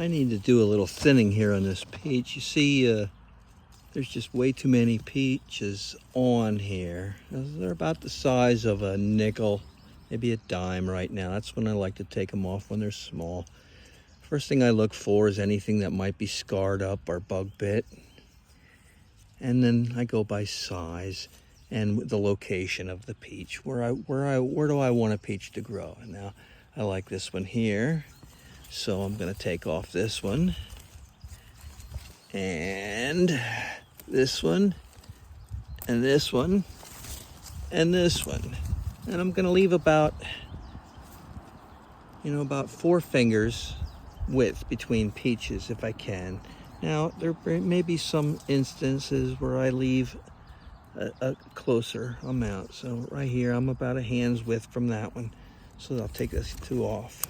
I need to do a little thinning here on this peach. You see, there's just way too many peaches on here. They're about the size of a nickel, maybe a dime right now. That's when I like to take them off, when they're small. First thing I look for is anything that might be scarred up or bug bit. And then I go by size and the location of the peach. Where do I want a peach to grow? Now, I like this one here, so I'm gonna take off this one, and this one, and this one, and this one. And I'm gonna leave about 4 fingers width between peaches if I can. Now, there may be some instances where I leave a closer amount. So right here, I'm about a hand's width from that one. So I'll take this 2 off.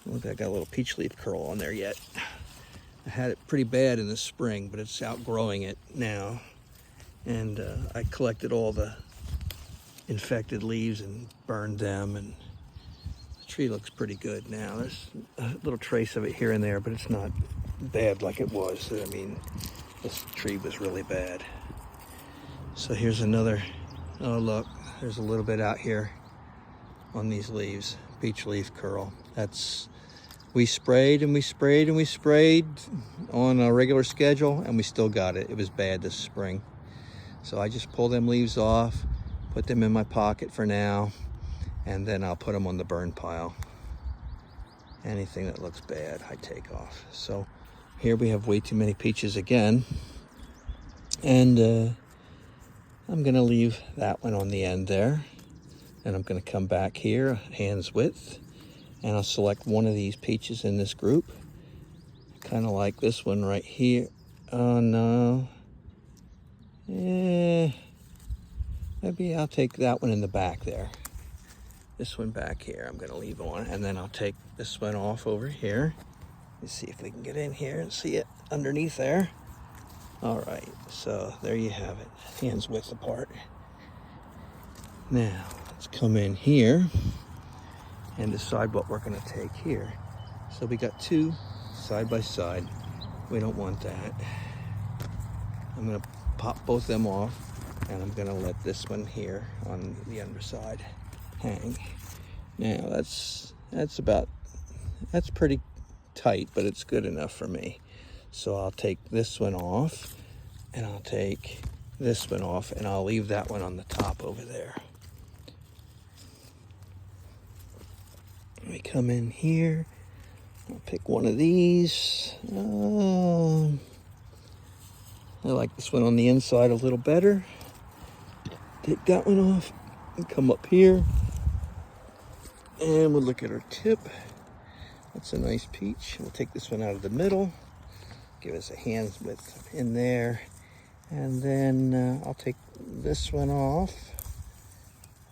Look, I got a little peach leaf curl on there yet. I had it pretty bad in the spring, but it's outgrowing it now. And I collected all the infected leaves and burned them, and the tree looks pretty good now. There's a little trace of it here and there, but it's not bad like it was. I mean, this tree was really bad. So here's another, oh look, there's a little bit out here on these leaves, peach leaf curl. We sprayed and we sprayed and we sprayed on a regular schedule, and we still got it. It was bad this spring. So I just pull them leaves off, put them in my pocket for now, and then I'll put them on the burn pile. Anything that looks bad, I take off. So here we have way too many peaches again. And I'm gonna leave that one on the end there. And I'm gonna come back here, hand's width, and I'll select one of these peaches in this group. Kind of like this one right here. Oh no. Maybe I'll take that one in the back there. This one back here, I'm gonna leave on, and then I'll take this one off over here. Let's see if we can get in here and see it underneath there. All right, so there you have it, hands width apart. Now, let's come in here and decide what we're gonna take here. So we got 2 side by side. We don't want that. I'm gonna pop both them off, and I'm gonna let this one here on the underside hang. Now that's pretty tight, but it's good enough for me. So I'll take this one off, and I'll take this one off, and I'll leave that one on the top over there. Let me come in here. I'll pick one of these. I like this one on the inside a little better. Take that one off and come up here. And we'll look at our tip. That's a nice peach. We'll take this one out of the middle. Give us a hand's width in there. And then I'll take this one off.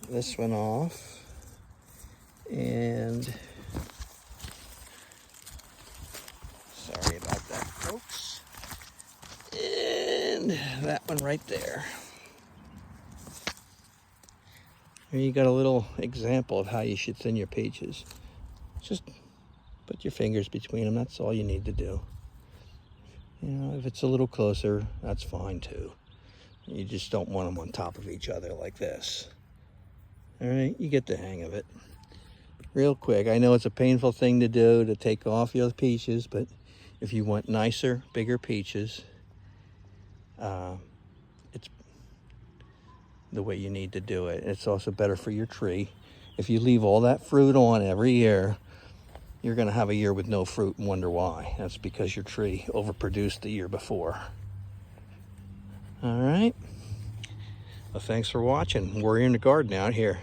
This one off. And sorry about that, folks. And that one right there. Here you got a little example of how you should thin your peaches. Just put your fingers between them. That's all you need to do. You know, if it's a little closer, that's fine too. You just don't want them on top of each other like this. All right, you get the hang of it. Real quick, I know it's a painful thing to do, to take off your peaches, but if you want nicer, bigger peaches, it's the way you need to do it. It's also better for your tree. If you leave all that fruit on every year, you're gonna have a year with no fruit and wonder why. That's because your tree overproduced the year before. All right. Well, thanks for watching. Warrior in the Garden out here.